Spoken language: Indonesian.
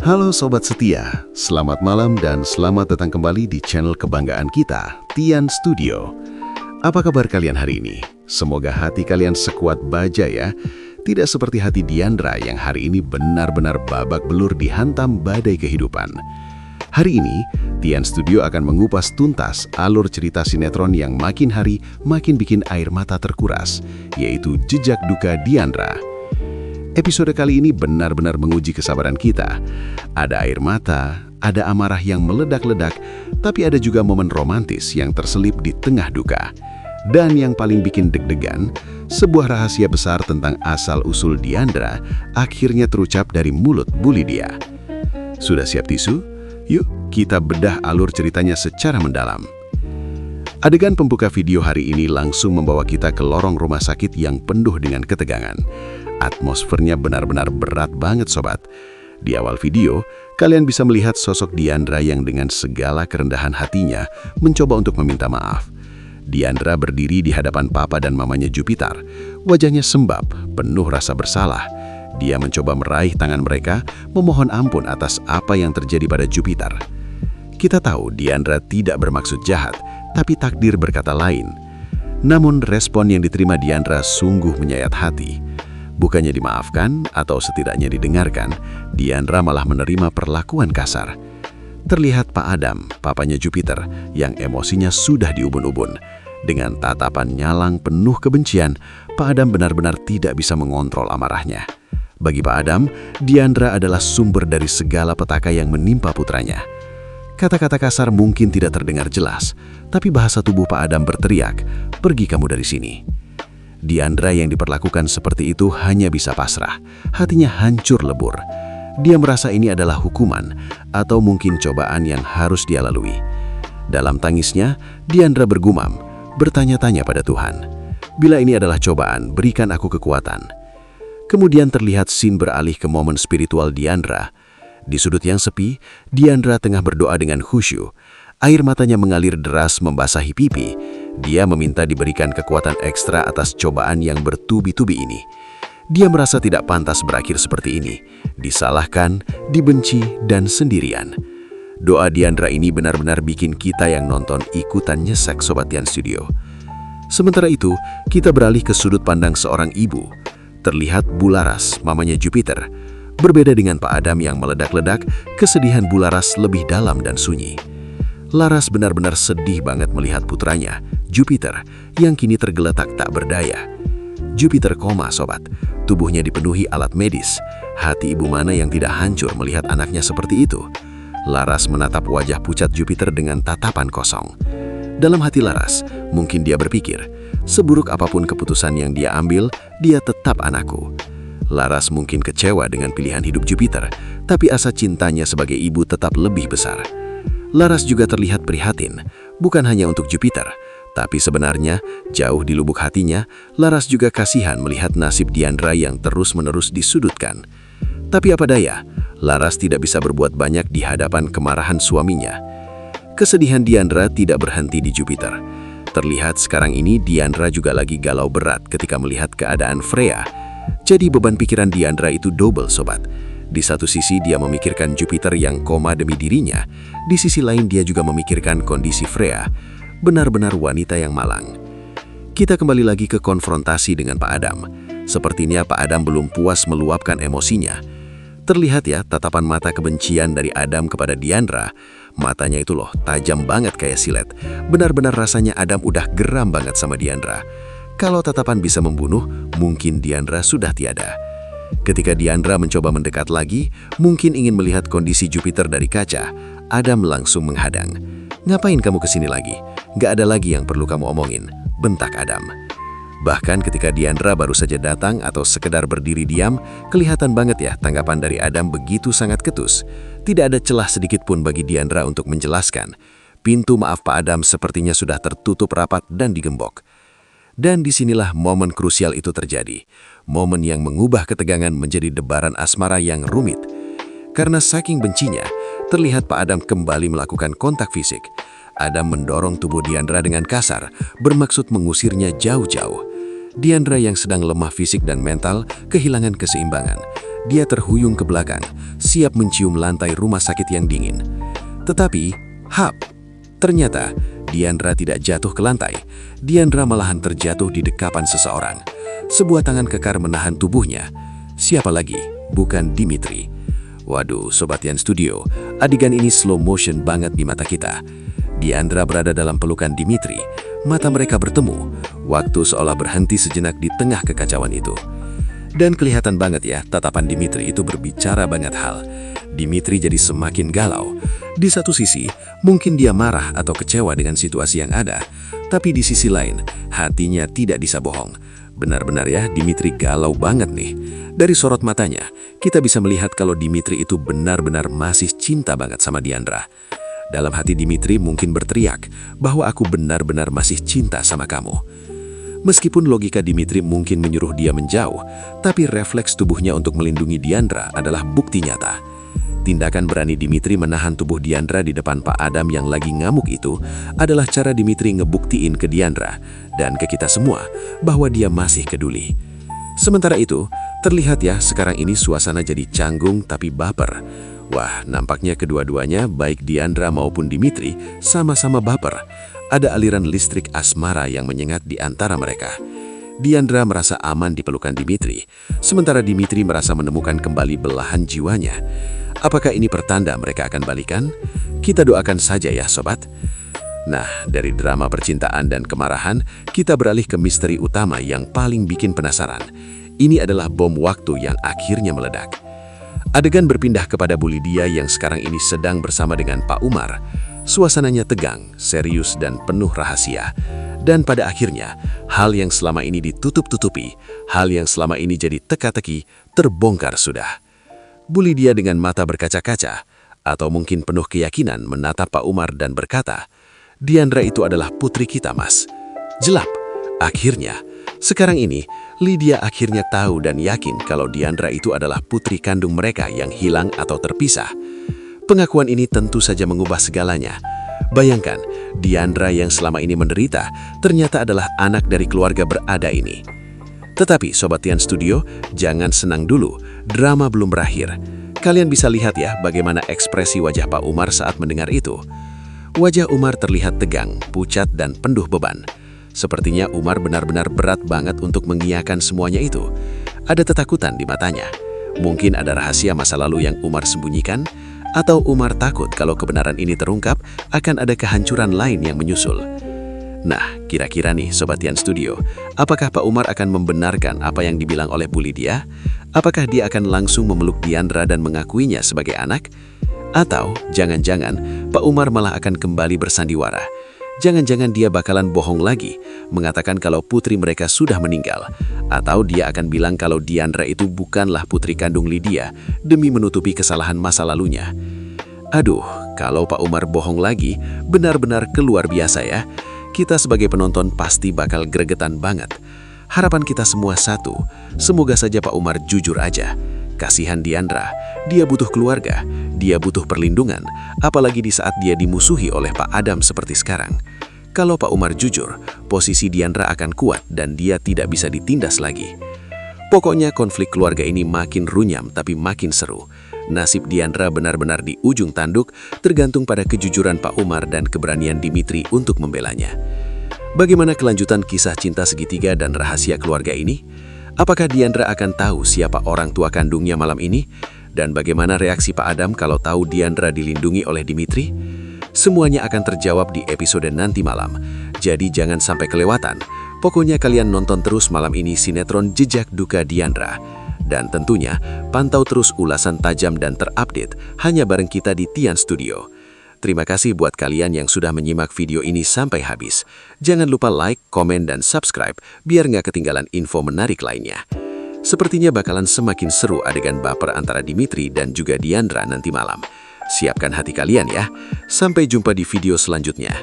Halo Sobat Setia, selamat malam dan selamat datang kembali di channel kebanggaan kita, Tian Studio. Apa kabar kalian hari ini? Semoga hati kalian sekuat baja ya. Tidak seperti hati Diandra yang hari ini benar-benar babak belur dihantam badai kehidupan. Hari ini, Tian Studio akan mengupas tuntas alur cerita sinetron yang makin hari makin bikin air mata terkuras, yaitu Jejak Duka Diandra. Episode kali ini benar-benar menguji kesabaran kita. Ada air mata, ada amarah yang meledak-ledak, tapi ada juga momen romantis yang terselip di tengah duka. Dan yang paling bikin deg-degan, sebuah rahasia besar tentang asal-usul Diandra akhirnya terucap dari mulut Bu Lydia. Sudah siap tisu? Yuk, kita bedah alur ceritanya secara mendalam. Adegan pembuka video hari ini langsung membawa kita ke lorong rumah sakit yang penuh dengan ketegangan. Atmosfernya benar-benar berat banget sobat. Di awal video, kalian bisa melihat sosok Diandra yang dengan segala kerendahan hatinya mencoba untuk meminta maaf. Diandra berdiri di hadapan papa dan mamanya Jupiter. Wajahnya sembab, penuh rasa bersalah. Dia mencoba meraih tangan mereka, memohon ampun atas apa yang terjadi pada Jupiter. Kita tahu Diandra tidak bermaksud jahat, tapi takdir berkata lain. Namun respon yang diterima Diandra sungguh menyayat hati. Bukannya dimaafkan atau setidaknya didengarkan, Diandra malah menerima perlakuan kasar. Terlihat Pak Adam, papanya Jupiter, yang emosinya sudah diubun-ubun. Dengan tatapan nyalang penuh kebencian, Pak Adam benar-benar tidak bisa mengontrol amarahnya. Bagi Pak Adam, Diandra adalah sumber dari segala petaka yang menimpa putranya. Kata-kata kasar mungkin tidak terdengar jelas, tapi bahasa tubuh Pak Adam berteriak, "Pergi kamu dari sini." Diandra yang diperlakukan seperti itu hanya bisa pasrah, hatinya hancur lebur. Dia merasa ini adalah hukuman, atau mungkin cobaan yang harus dia lalui. Dalam tangisnya, Diandra bergumam, bertanya-tanya pada Tuhan, "Bila ini adalah cobaan, berikan aku kekuatan." Kemudian terlihat scene beralih ke momen spiritual Diandra. Di sudut yang sepi, Diandra tengah berdoa dengan khusyuk. Air matanya mengalir deras membasahi pipi. Dia meminta diberikan kekuatan ekstra atas cobaan yang bertubi-tubi ini. Dia merasa tidak pantas berakhir seperti ini, disalahkan, dibenci, dan sendirian. Doa Diandra ini benar-benar bikin kita yang nonton ikutan nyesek Sobat Tian Studio. Sementara itu, kita beralih ke sudut pandang seorang ibu. Terlihat Bu Laras, mamanya Jupiter. Berbeda dengan Pak Adam yang meledak-ledak, kesedihan Bu Laras lebih dalam dan sunyi. Laras benar-benar sedih banget melihat putranya, Jupiter, yang kini tergeletak tak berdaya. Jupiter koma sobat, tubuhnya dipenuhi alat medis. Hati ibu mana yang tidak hancur melihat anaknya seperti itu? Laras menatap wajah pucat Jupiter dengan tatapan kosong. Dalam hati Laras, mungkin dia berpikir, seburuk apapun keputusan yang dia ambil, dia tetap anakku. Laras mungkin kecewa dengan pilihan hidup Jupiter, tapi asa cintanya sebagai ibu tetap lebih besar. Laras juga terlihat prihatin, bukan hanya untuk Jupiter, tapi sebenarnya jauh di lubuk hatinya, Laras juga kasihan melihat nasib Diandra yang terus-menerus disudutkan. Tapi apa daya, Laras tidak bisa berbuat banyak di hadapan kemarahan suaminya. Kesedihan Diandra tidak berhenti di Jupiter. Terlihat sekarang ini Diandra juga lagi galau berat ketika melihat keadaan Freya. Jadi beban pikiran Diandra itu double sobat. Di satu sisi dia memikirkan Jupiter yang koma demi dirinya, di sisi lain dia juga memikirkan kondisi Freya, benar-benar wanita yang malang. Kita kembali lagi ke konfrontasi dengan Pak Adam. Sepertinya Pak Adam belum puas meluapkan emosinya. Terlihat ya tatapan mata kebencian dari Adam kepada Diandra. Matanya itu loh tajam banget kayak silet. Benar-benar rasanya Adam udah geram banget sama Diandra. Kalau tatapan bisa membunuh, mungkin Diandra sudah tiada. Ketika Diandra mencoba mendekat lagi, mungkin ingin melihat kondisi Jupiter dari kaca, Adam langsung menghadang. "Ngapain kamu kesini lagi? Gak ada lagi yang perlu kamu omongin," bentak Adam. Bahkan ketika Diandra baru saja datang atau sekedar berdiri diam, kelihatan banget ya tanggapan dari Adam begitu sangat ketus. Tidak ada celah sedikit pun bagi Diandra untuk menjelaskan. Pintu maaf Pak Adam sepertinya sudah tertutup rapat dan digembok. Dan disinilah momen krusial itu terjadi. Momen yang mengubah ketegangan menjadi debaran asmara yang rumit. Karena saking bencinya, terlihat Pak Adam kembali melakukan kontak fisik. Adam mendorong tubuh Diandra dengan kasar, bermaksud mengusirnya jauh-jauh. Diandra yang sedang lemah fisik dan mental kehilangan keseimbangan. dia terhuyung ke belakang, siap mencium lantai rumah sakit yang dingin. Tetapi, ternyata Diandra tidak jatuh ke lantai. Diandra malahan terjatuh di dekapan seseorang. Sebuah tangan kekar menahan tubuhnya. Siapa lagi? Bukan Dimitri. Waduh, Sobat Tian Studio, adegan ini slow motion banget di mata kita. Diandra berada dalam pelukan Dimitri. Mata mereka bertemu. Waktu seolah berhenti sejenak di tengah kekacauan itu. Dan kelihatan banget ya, tatapan Dimitri itu berbicara banyak hal. Dimitri jadi semakin galau. Di satu sisi, mungkin dia marah atau kecewa dengan situasi yang ada. Tapi di sisi lain, hatinya tidak bisa bohong. Benar-benar ya, Dimitri galau banget nih. Dari sorot matanya, kita bisa melihat kalau Dimitri itu benar-benar masih cinta banget sama Diandra. Dalam hati Dimitri mungkin berteriak bahwa aku benar-benar masih cinta sama kamu. Meskipun logika Dimitri mungkin menyuruh dia menjauh, tapi refleks tubuhnya untuk melindungi Diandra adalah bukti nyata. Tindakan berani Dimitri menahan tubuh Diandra di depan Pak Adam yang lagi ngamuk itu adalah cara Dimitri ngebuktiin ke Diandra dan ke kita semua bahwa dia masih peduli. Sementara itu, terlihat ya sekarang ini suasana jadi canggung tapi baper. Wah, nampaknya kedua-duanya baik Diandra maupun Dimitri sama-sama baper. Ada aliran listrik asmara yang menyengat di antara mereka. Diandra merasa aman di pelukan Dimitri, sementara Dimitri merasa menemukan kembali belahan jiwanya. Apakah ini pertanda mereka akan balikan? Kita doakan saja ya sobat. Nah, dari drama percintaan dan kemarahan, kita beralih ke misteri utama yang paling bikin penasaran. Ini adalah bom waktu yang akhirnya meledak. Adegan berpindah kepada Bu Lydia yang sekarang ini sedang bersama dengan Pak Umar. Suasananya tegang, serius, dan penuh rahasia. Dan pada akhirnya, hal yang selama ini ditutup-tutupi, hal yang selama ini jadi teka-teki, terbongkar sudah. Bu Lydia dengan mata berkaca-kaca, atau mungkin penuh keyakinan menatap Pak Umar dan berkata, Diandra itu adalah putri kita, Mas. Jelap. Akhirnya, sekarang ini, Lydia akhirnya tahu dan yakin kalau Diandra itu adalah putri kandung mereka yang hilang atau terpisah. Pengakuan ini tentu saja mengubah segalanya. Bayangkan, Diandra yang selama ini menderita ternyata adalah anak dari keluarga berada ini. Tetapi Sobat Tian Studio, jangan senang dulu, drama belum berakhir. Kalian bisa lihat ya bagaimana ekspresi wajah Pak Umar saat mendengar itu. Wajah Umar terlihat tegang, pucat, dan penuh beban. Sepertinya Umar benar-benar berat banget untuk mengiyakan semuanya itu. Ada ketakutan di matanya. Mungkin ada rahasia masa lalu yang Umar sembunyikan, atau Umar takut kalau kebenaran ini terungkap akan ada kehancuran lain yang menyusul. Nah, kira-kira nih Sobat Tian Studio, apakah Pak Umar akan membenarkan apa yang dibilang oleh Bu Lydia? Apakah dia akan langsung memeluk Diandra dan mengakuinya sebagai anak? Atau jangan-jangan Pak Umar malah akan kembali bersandiwara? Jangan-jangan dia bakalan bohong lagi, mengatakan kalau putri mereka sudah meninggal. Atau dia akan bilang kalau Diandra itu bukanlah putri kandung Lydia demi menutupi kesalahan masa lalunya. Aduh, kalau Pak Umar bohong lagi, benar-benar keluar biasa ya. Kita sebagai penonton pasti bakal gregetan banget. Harapan kita semua satu, semoga saja Pak Umar jujur aja. Kasihan Diandra, dia butuh keluarga, dia butuh perlindungan, apalagi di saat dia dimusuhi oleh Pak Adam seperti sekarang. Kalau Pak Umar jujur, posisi Diandra akan kuat dan dia tidak bisa ditindas lagi. Pokoknya konflik keluarga ini makin runyam tapi makin seru. Nasib Diandra benar-benar di ujung tanduk, tergantung pada kejujuran Pak Umar dan keberanian Dimitri untuk membelanya. Bagaimana kelanjutan kisah cinta segitiga dan rahasia keluarga ini? Apakah Diandra akan tahu siapa orang tua kandungnya malam ini? Dan bagaimana reaksi Pak Adam kalau tahu Diandra dilindungi oleh Dimitri? Semuanya akan terjawab di episode nanti malam. Jadi jangan sampai kelewatan. Pokoknya kalian nonton terus malam ini sinetron Jejak Duka Diandra. Dan tentunya pantau terus ulasan tajam dan terupdate hanya bareng kita di Tian Studio. Terima kasih buat kalian yang sudah menyimak video ini sampai habis. Jangan lupa like, komen, dan subscribe biar nggak ketinggalan info menarik lainnya. Sepertinya bakalan semakin seru adegan baper antara Dimitri dan juga Diandra nanti malam. Siapkan hati kalian ya. Sampai jumpa di video selanjutnya.